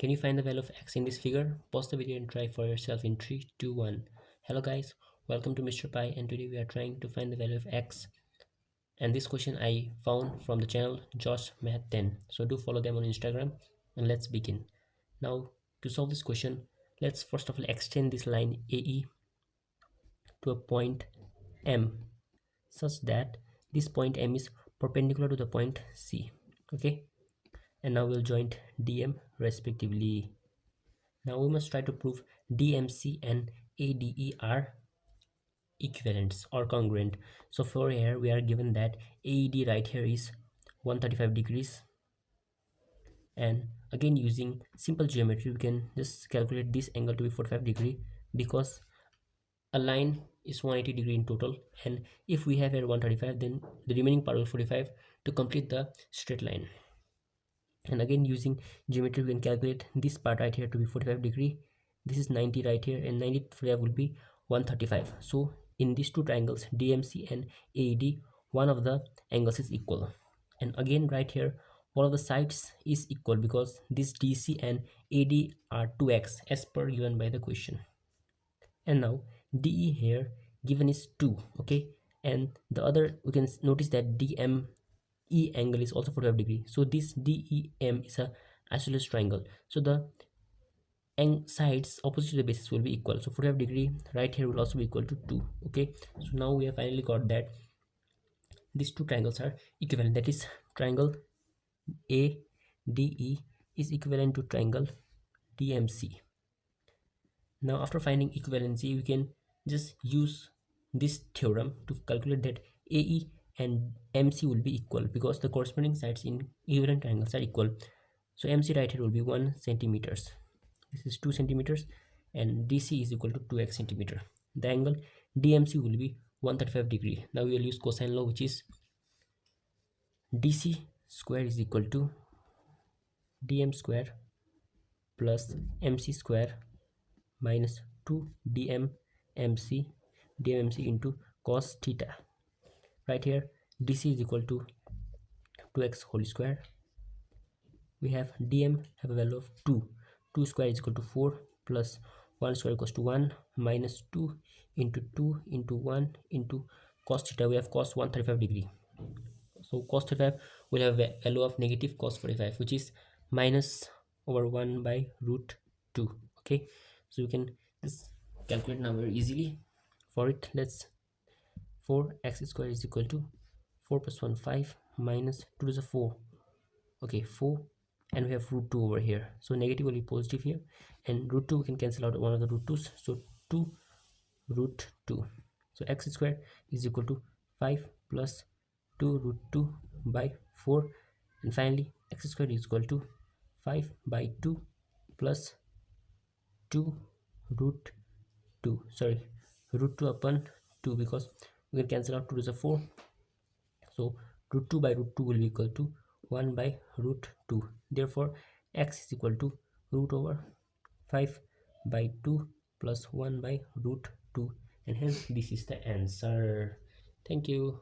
Can you find the value of x in this figure? Pause the video and try for yourself in 3, 2, 1. Hello guys, welcome to Mr. Pi, and today we are trying to find the value of x. And this question I found from the channel Josh Math 10. So do follow them on Instagram and let's begin. Now to solve this question, let's first of all extend this line AE to a point M such that this point M is perpendicular to the point C. Okay, and now we'll join DM respectively. Now we must try to prove DMC and ADE are equivalents or congruent. So for here we are given that AED right here is 135 degrees, and again using simple geometry we can just calculate this angle to be 45 degree because a line is 180 degree in total, and if we have here 135 then the remaining part will 45 to complete the straight line. And again using geometry we can calculate this part right here to be 45 degree, this is 90 right here, and 90 will be 135. So in these two triangles DMC and AED, one of the angles is equal, and again right here all of the sides is equal because this DC and AD are 2x as per given by the question. And now DE here given is 2, okay, and the other we can notice that DME angle is also 45 degree. So this DEM is a isosceles triangle, so the sides opposite to the bases will be equal. So 45 degree right here will also be equal to 2. Okay, so now we have finally got that these two triangles are equivalent, that is triangle ADE is equivalent to triangle DMC. Now after finding equivalency we can just use this theorem to calculate that AE and MC will be equal because the corresponding sides in equivalent triangles are equal. So MC right here will be 1 centimeters, this is 2 centimeters, and DC is equal to 2x centimeter. The angle DMC will be 135 degree. Now we will use cosine law, which is DC square is equal to DM square plus MC square minus 2 DMMC into cos theta. Right here DC is equal to 2x whole square. We have DM have a value of 2 square is equal to 4 plus 1 square equals to 1 minus 2 into 1 into cos theta. We have cos 135 degree, so cos 35 will have a value of negative cos 45, which is minus over 1 by root 2. Okay, so you can just calculate now very easily. For it, let's 4x square is equal to 4 plus 1 5 minus 2 to the 4, okay 4, and we have root 2 over here, so negative will be positive here, and root 2 we can cancel out one of the root 2's, so 2 root 2. So x square is equal to 5 plus 2 root 2 by 4, and finally x square is equal to 5 by 2 plus 2 root 2, sorry, root 2 upon 2 because we can cancel out 2 to the 4, so root 2 by root 2 will be equal to 1 by root 2. Therefore x is equal to root over 5 by 2 plus 1 by root 2, and hence this is the answer. Thank you.